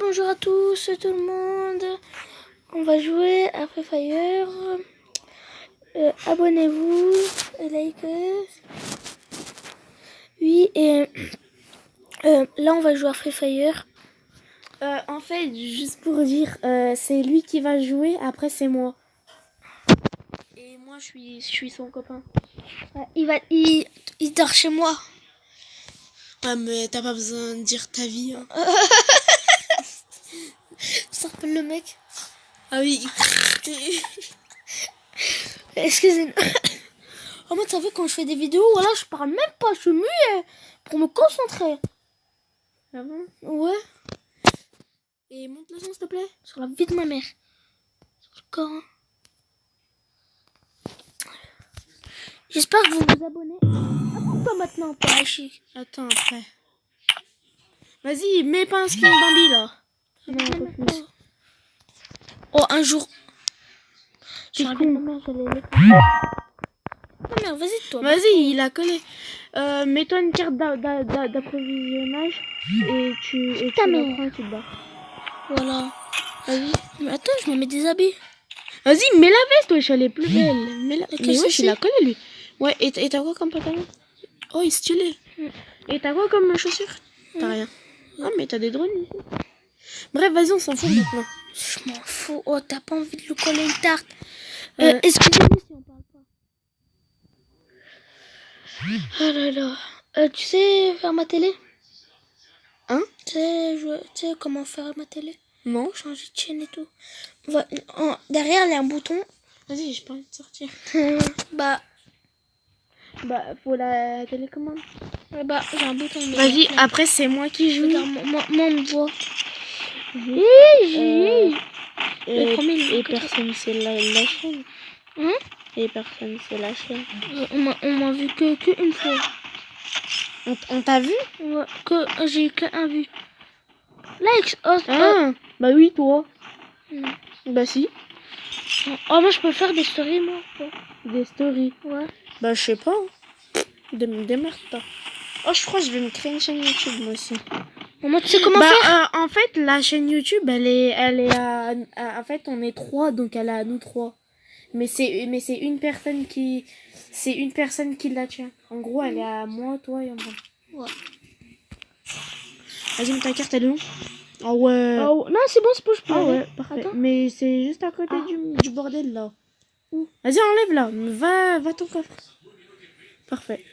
bonjour à tous, tout le monde. On va jouer à Free Fire. Abonnez-vous, likez. Oui, et là on va jouer à Free Fire. En fait, juste pour dire, c'est lui qui va jouer, après c'est moi. Et moi, je suis son copain. Il dort chez moi. Ouais, mais t'as pas besoin de dire ta vie. Hein. Ça rappelle le mec. Ah oui. Excusez-moi. Oh, moi, tu savais, quand je fais des vidéos, voilà, je parle même pas, je suis muet pour me concentrer. Ah bon? Ouais. Et monte le son, s'il te plaît. Sur la vie de ma mère. Sur le corps. Hein. J'espère que vous vous abonnez. Pas maintenant, pas chic. Attends, après. Vas-y, mets pas un skin Bambi, là. Non, un peu plus. Oh, un jour. C'est Sur la con. vie de ma mère, j'allais les... Ma mère, vas-y, toi. Vas-y, il a collé. Mets-toi une carte d'approvisionnage et tu la prends et tu te bats. Voilà. Vas-y. Mais attends, je me mets des habits. Vas-y, mets la veste, wesh, elle est plus belle. Mais wesh, il a collé, lui. Ouais, et t'as quoi comme pantalon? Oh, il est stylé. Et t'as quoi comme chaussures? T'as rien. Ah, mais t'as des drones ici. Bref, vas-y, on s'en fout maintenant. Je m'en fous. Oh, t'as pas envie de lui coller une tarte. Excusez-moi si on parle pas. Oh là là. Tu sais faire ma télé? Hein? Tu sais comment faire ma télé? Non. Changer de chaîne et tout. Derrière, il y a un bouton. Vas-y, j'ai pas envie de sortir. Bah, faut la télécommande. j'ai un bouton. Vas-y, après, c'est moi qui joue. Regarde, moi, on me voit. Et personne, c'est la chaîne. Hein? Et personne, c'est la chaîne. On m'a vu que une fois. On t'a vu? Ouais, j'ai eu qu'un vu. Like, bah oui, toi. Non. Bah si. Oh, moi je peux faire des stories, moi. Des stories. Ouais. Bah je sais pas. Démerde-toi. Oh, je crois que je vais me créer une chaîne YouTube, moi aussi. Moi, tu sais comment faire? En fait, la chaîne YouTube, elle est en fait, on est 3, donc elle est à nous 3. Mais c'est une personne qui... C'est une personne qui la tient. En gros, elle est à moi, toi et moi. Ouais. Vas-y, mais ta carte, elle est où? Ah ouais. Oh, non, c'est bon, c'est bon, je peux. Ah ouais, parfait. Attends. Mais c'est juste à côté du bordel, là. Où? Vas-y, enlève là. Va ton coffre. Parfait.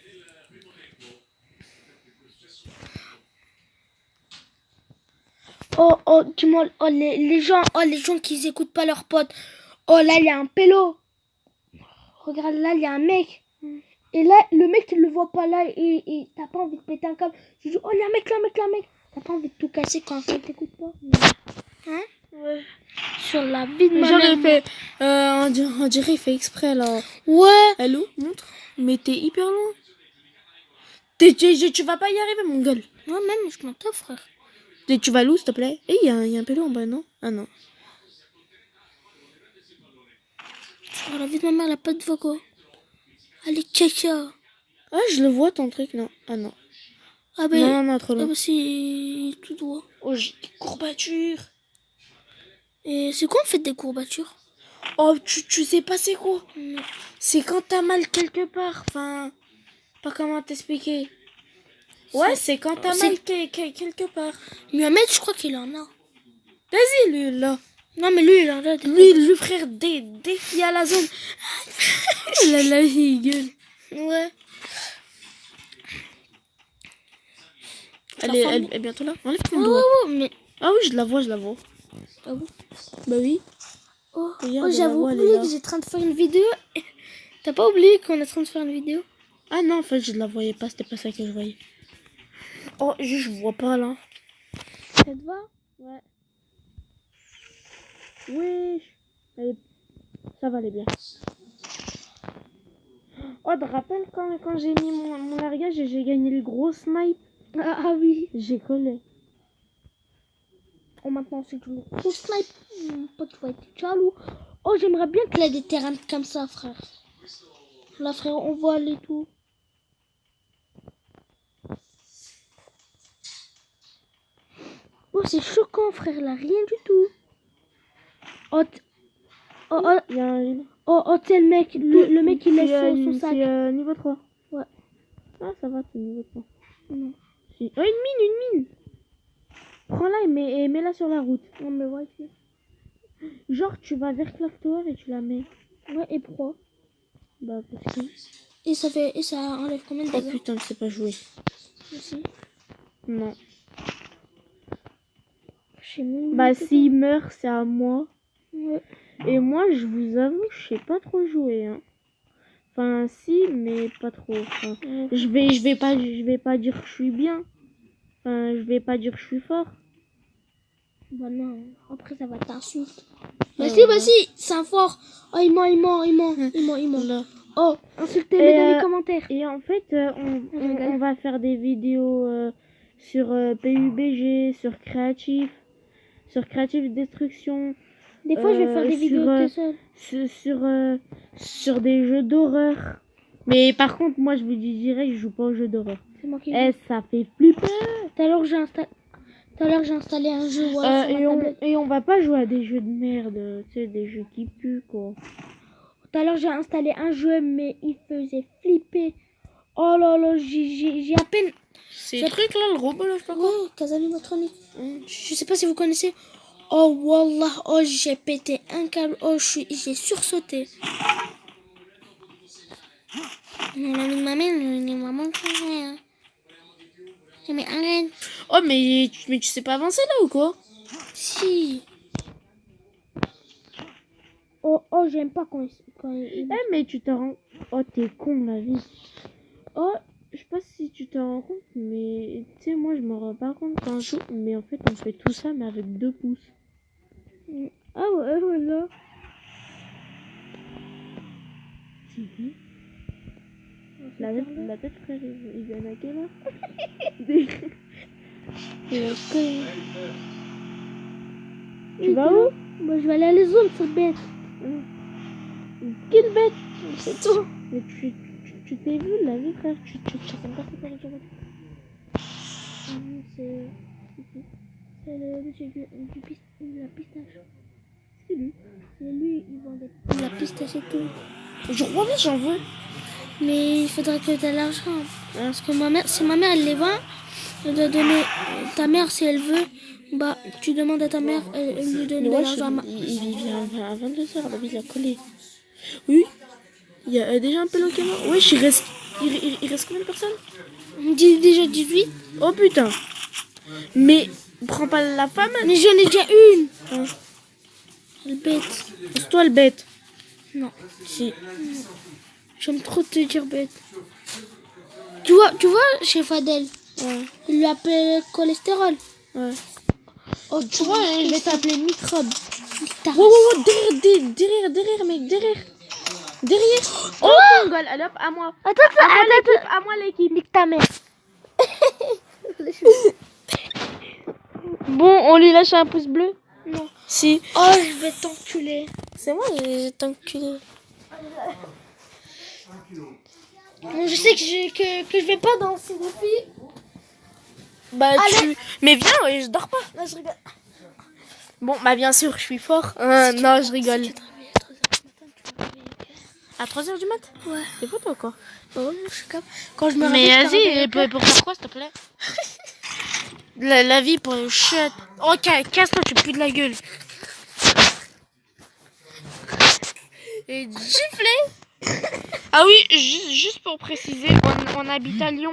Oh, dis-moi, les gens qui écoutent pas leurs potes. Oh, là, il y a un pélo. Regarde, là, il y a un mec. Et là, le mec, tu le vois pas là et t'as pas envie de péter un câble. Je dis, oh, il y a un mec là, mec. T'as pas envie de tout casser quand ça t'écoute pas. Hein? Ouais. Sur la vie de ma Genre, mère. il fait... on dirait il fait exprès, là. Ouais. Allô? Montre. Mais t'es hyper loin. Tu vas pas y arriver, mon gueule. Moi même, je m'entends, frère. Tu vas où, s'il te plaît? Il y a un pélo en bas, non? Ah non. Sur la vie de ma mère, elle a pas de voco. Allez, tcha. Ah, je le vois, ton truc, non. Ah non. Ah ben, Non, trop loin. ah ben c'est tout droit. Oh, j'ai des courbatures. Et c'est quoi en fait des courbatures? Oh, tu sais pas c'est quoi? Non. C'est quand t'as mal quelque part. Enfin, pas comment t'expliquer. Ouais, c'est quand t'as mal quelque part. Mohamed, je crois qu'il en a. Vas-y, lui, là. Non, mais lui, il en a. Lui, le frère défi à la zone. Là, il gueule. Ouais. Elle est bientôt là. Enlève ton doigt. Oh, mais... Ah oui, je la vois. Ah bon? Bah oui. Oh, Regarde, j'avais oublié que j'étais en train de faire une vidéo. T'as pas oublié qu'on est en train de faire une vidéo? Ah non, en fait, je la voyais pas. C'était pas ça que je voyais. Oh, je vois pas, là. Ça te va? Ouais. Oui. Ça va aller bien. Oh, te rappelles quand j'ai mis mon largage et j'ai gagné le gros snipe? Ah oui. J'ai collé. Oh, maintenant c'est du gros snipe. Mon pote va être jaloux. Oh, j'aimerais bien qu'il ait des terrains comme ça, frère. Là, frère, on vole et tout. Oh, c'est choquant, frère, là, rien du tout. Oh, Il y a un... t'es le mec, le mec, il laisse son sac. C'est niveau 3. Ouais. Ah, ça va, c'est niveau 3. Non. Si. Oh, une mine. Prends-la et mets-la sur la route. Non, mais ouais, Genre, tu vas vers Clock Tower et tu la mets. ouais, et pourquoi? Bah, parce que... Et ça enlève combien de Oh dégâts? putain, je sais pas jouer. Aussi. Non. Je sais même Bah, pas. s'il meurt, c'est à moi. Ouais. Et moi, je vous avoue, je sais pas trop jouer. Hein. Enfin, si, mais pas trop. Enfin, Ouais. je vais pas dire que je suis bien. Enfin, je vais pas dire que je suis fort. Bah non, après ça va t'insulter. Bah Bah si, c'est un fort. Oh, il ment. Là. Oh, insultez-le dans les commentaires. Et en fait, on va faire des vidéos sur PUBG, sur Creative Destruction. Des fois, je vais faire des vidéos tout seul. Sur des jeux d'horreur. Mais par contre, moi, je vous dis direct, je joue pas aux jeux d'horreur. C'est moi qui Eh, ça fait flipper. Tout à l'heure, j'ai installé un jeu. Voilà, sur ma tablette. Et on va pas jouer à des jeux de merde, tu sais, des jeux qui puent, quoi. Tout à l'heure, j'ai installé un jeu, mais il faisait flipper. Oh là là, j'ai à peine... C'est le truc là, le robot là, je sais pas quoi. Oh, Casanimatronic. Je sais pas si vous connaissez. Oh, wallah, oh, j'ai pété un câble. Oh, j'ai sursauté. Mais arrête. Oh, mais tu sais pas avancer là ou quoi? Si. Oh, j'aime pas quand il... Eh, mais tu te rends... Oh, t'es con, la vie. Oh, je sais pas si tu te rends compte, mais... Tu sais, moi, je me rends pas compte quand je joue. Mais en fait, on fait tout ça, mais avec 2 pouces. Ah ouais, voilà. La tête, frère, il vient à quelle heure? Tu vas où? Moi, je vais aller à la zone, cette bête. Quelle bête? C'est tout. Mais tu t'es vu la vie, frère? Tu sais pas ce que C'est le monsieur de la pistache. c'est lui. C'est lui, il vendait de la pistache et tout. Je crois que j'en veux. Mais il faudrait que tu aies l'argent. Parce que si ma mère, elle les vend, elle doit donner... Ta mère, si elle veut, bah, tu demandes à ta mère, elle lui donne de l'argent. Il vient à 22h, la vie, il a collé. Oui. Il y a déjà un peu qui est mort. Wesh, il reste combien de personnes? Déjà 18. Oh putain. Mais prends pas la femme. Mais j'en ai déjà une. Hein. Elle bête. C'est toi le bête. Non. Si. J'aime trop te dire bête. Tu vois, chez Fadel, Ouais. il lui appelle cholestérol. Ouais. Oh, Tu vois, je vais t'appeler microbe. T'as Wow, derrière, mec, derrière. Oh, mon goal, allez hop, à moi. Attends. À moi l'équipe. Nique ta mère. Bon, on lui lâche un pouce bleu. Non. Si. Oh, je vais t'enculer. C'est moi, j'ai t'enculé. Bon, je sais que je vais pas danser les filles. Bah, Allez. Mais viens, ouais, je dors pas. Non, je rigole. Bon, bah, bien sûr, je suis fort. Non, je rigole. Si tu te réveilles à 3h du matin, tu vas te réveiller. À 3h du mat? Ouais. C'est faux, toi, quoi? Oh, je suis comme... Quand je me Mais réveille, vas-y, pour faire quoi, s'il te plaît? La vie pour le shut. Ok, casse-toi, tu pues de la gueule. Et giflé. Ah oui, juste pour préciser, on habite à Lyon.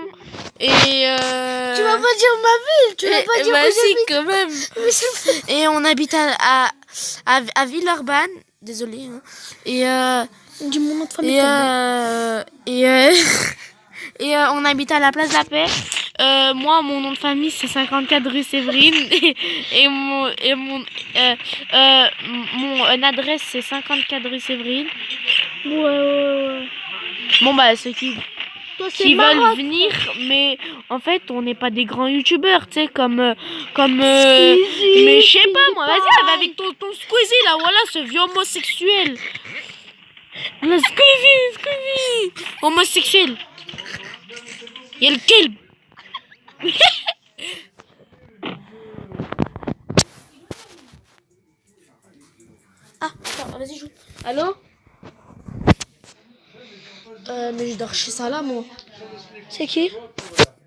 Et Tu vas pas dire ma ville, tu vas pas dire bah où si, j'habite. quand même. Mais c'est... Et on habite à Villeurbanne. Désolée. Hein. Et Dis mon nom de famille. et on habite à la place de la Paix. Moi, mon nom de famille, c'est 54 rue Séverine. Et mon adresse, c'est 54 rue Séverine. Ouais. Bon, bah, ceux qui Toi, c'est veulent Maroc. venir, mais en fait, on n'est pas des grands youtubeurs, tu sais, comme Squeezie, mais je sais pas, moi, Squeezie vas-y, avec ton Squeezie, là, voilà, ce vieux homosexuel. Le Squeezie, homosexuel. Il y a le kelb. Ah, attends, vas-y, joue. Allô? Mais je dors chez Salah, moi. C'est qui?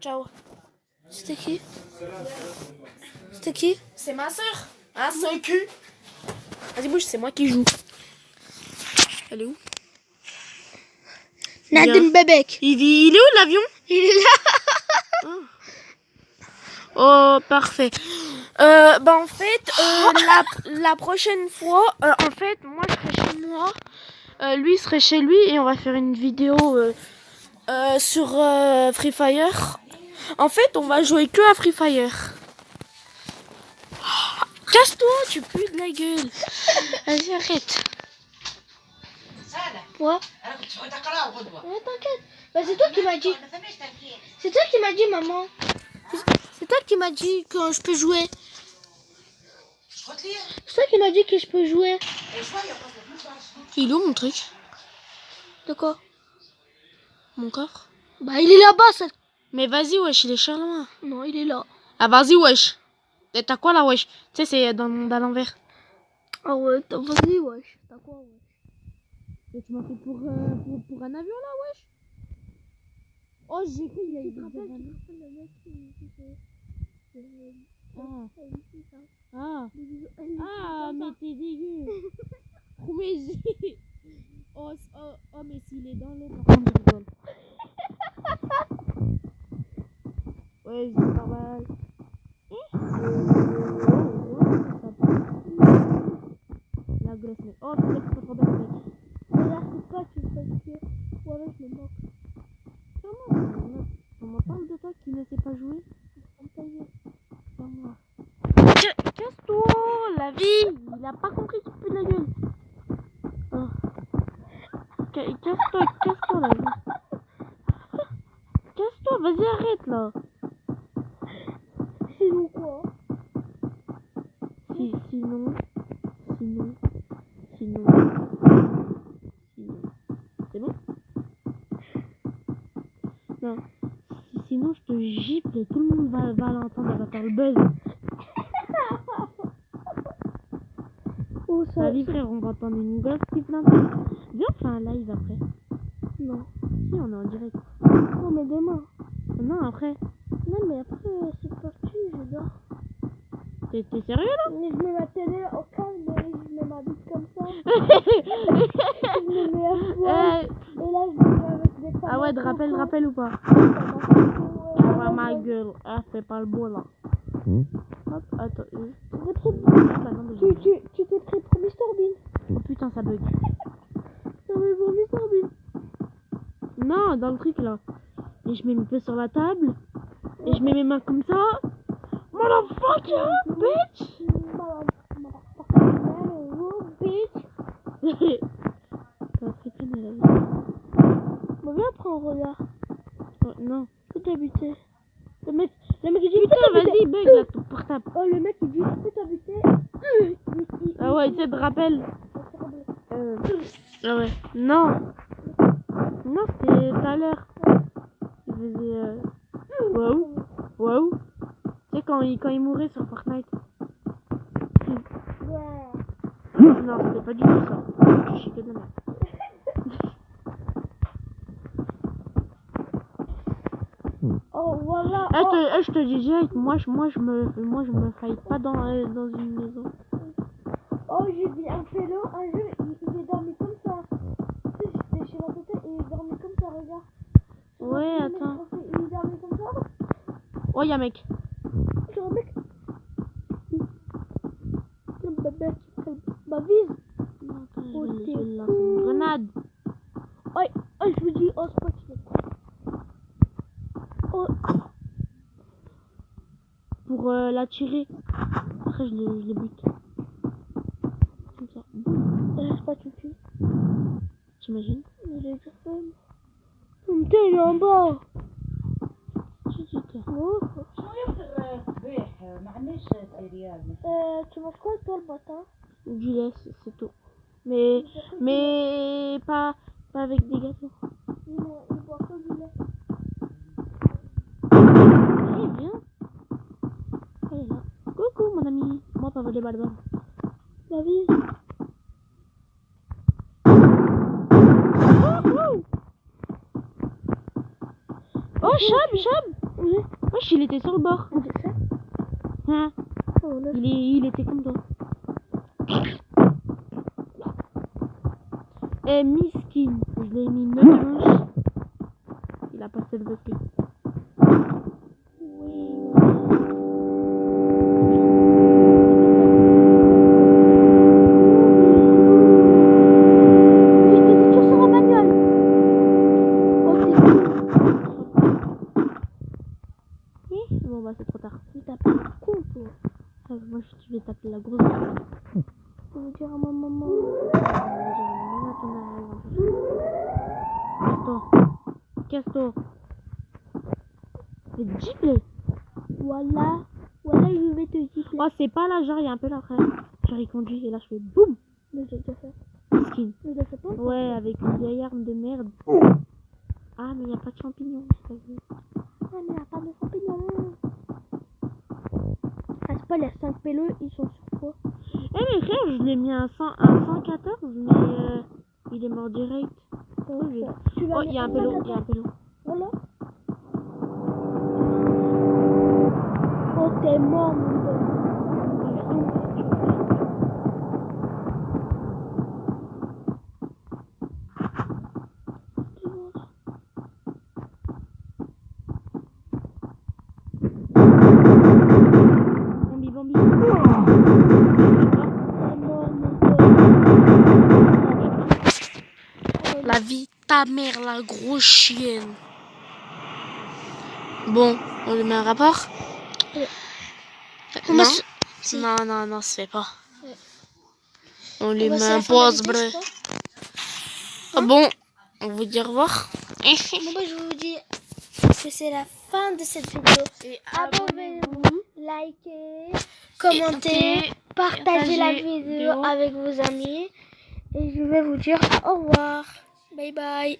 Ciao. C'était qui? C'était qui? C'est ma soeur. Ah, c'est cul. Vas-y, bouge, c'est moi qui joue. Elle est où? Nadine Bebek. Il est où l'avion? Il est là. Oh, parfait. En fait, la prochaine fois, en fait, moi je serai chez moi, lui serait chez lui et on va faire une vidéo sur Free Fire. En fait, on va jouer que à Free Fire. Casse-toi, tu pues de la gueule. Vas-y, arrête. Quoi? Ouais, t'inquiète. Bah, c'est toi qui m'as dit. C'est toi qui m'as dit, maman. C'est toi qui m'as dit que je peux jouer. C'est toi qui m'as dit que je peux jouer. Il est où mon truc? De quoi? Mon coffre? Bah, il est là-bas, ça. Mais vas-y, wesh, il est cher loin. Non, il est là. Ah, vas-y, wesh. Et t'as quoi là, wesh? Tu sais, c'est dans l'envers. Ah ouais, vas-y, wesh. T'as quoi, wesh? Et tu m'as fait pour un avion là, wesh? Oh, j'ai cru qu'il y avait des avions. Ah, mais t'es dégueu. Mais j'ai... Oh, mais s'il est dans l'eau, par contre, je rigole. Ouais, je travaille. La grosse mec. Oh, putain, c'est pas trop bien, mec. Mais là, c'est pas, tu fais chier. Ouais, je me moque. Comment on me parle de toi qui ne sait pas jouer? Casse-toi, la vie. Il a pas compris qu'il pue de la gueule. Oh. Casse-toi, la vie. Casse-toi, vas-y, arrête là. Sinon quoi? Sinon. C'est bon? Non. Sinon, je te gifle et tout le monde va l'entendre, elle va faire le buzz. Oh, ça. Salut frère, on va entendre une gosse qui plein de... Viens, on fait un live après. Non. Si, on est en direct. Non, mais demain. Non, après. Non, mais après, c'est parti, je dors. T'es sérieux là? Mais je mets ma télé au calme et je mets ma bite comme ça. Je me mets à poil. Et là, je me mets avec des Ah ouais, de rappel ou pas? Ah ma gueule, ah fais pas le beau là. Hop, attends. Tu t'es pris pour Mr Bean. Oh putain, ça bug. Ça va pour Mr Bean. Non, dans le truc là. Et je mets mes pieds sur la table. Et je mets mes mains comme ça. Motherfucker, bitch! Bitch. T'es africaine à la vie. Bon, viens prendre un regard. Oh, non. Où t'habitais? Le mec il dit Putain, vas-y, bug là, ton portable. Oh, le mec il dit où t'habitais? Ah ouais, tu sais, te rappelle. Ah ouais. Non. Non, c'était tout à l'heure. Il faisait... Waouh. Tu sais, quand il mourait sur Fortnite. Non, c'était pas du tout ça. Je suis que de la merde. Oh, voilà. Je te dis direct, moi je me fight pas dans une maison. Oh, j'ai vu un félo, un jour, il est dormi comme ça. Tu sais, j'étais chez ma tante et il est dormi comme ça, regarde. Ouais, attends. Il est dormi comme ça. Oh, y'a un mec. Genre, un mec. Le bébé qui fait ma vise. Non, attends, Oh, je t'es vais lancer une grenade. Oh, je vous dis, oh, c'est pas qu'il est. Oh. Pour la tirer. Après, je les bute. Comme ça. C'est pas tout tuer. T'imagines? Il est déjà fait. Putain, il est en bas. Oh. Tu manges quoi toi le matin? Du lait, c'est tout. Mais pas avec des gâteaux. Non, il boit que du lait. Eh bien. Elle est là. Coucou mon ami. Moi pas voler balbon. La vie. Oh, Chab. Wesh, il était sur le bord. Hein? Oh, là. Il était comme toi. Eh, miskin. Je l'ai mis 9 Il a passé le dossier. Oui, je me toujours sur la bagnole. Oh, t'es Bon, bah, c'est trop tard. Tu t'appelles un con, toi. Moi, je vais taper la grosse. Tu veux dire à ma maman. Casse-toi. Mais gifler. Voilà, je vais te dire. Oh, c'est pas là, genre, il y a un peu là après. Genre, il conduit et là, je fais boum. Mais j'ai déjà fait. Miskin. Mais j'ai fait pas. Ouais, avec une vieille arme de merde. Ah, mais il n'y a pas de champignons. Ah, mais il n'y a pas de champignons. Ah, c'est pas les 5 pélos, ils sont sur quoi? Eh, mais frère, je l'ai mis à 114, mais il est mort direct. Oh, il y a un pélo, Voilà. Oh, t'es mort, mon pote. Bambi. T'es mort, mon pote. La vie, ta mère, la grosse chienne. Bon, on lui met un rapport? Non, Si. non, ça se fait pas. Ouais. On lui met C'est un la fin de la pause, vidéo, bre. je crois. Ah bon, on vous dit au revoir. Bon, bah, je vous dis que c'est la fin de cette vidéo. Et Abonnez-vous, likez, commentez, partagez la vidéo avec vos amis. Et je vais vous dire au revoir. Bye bye.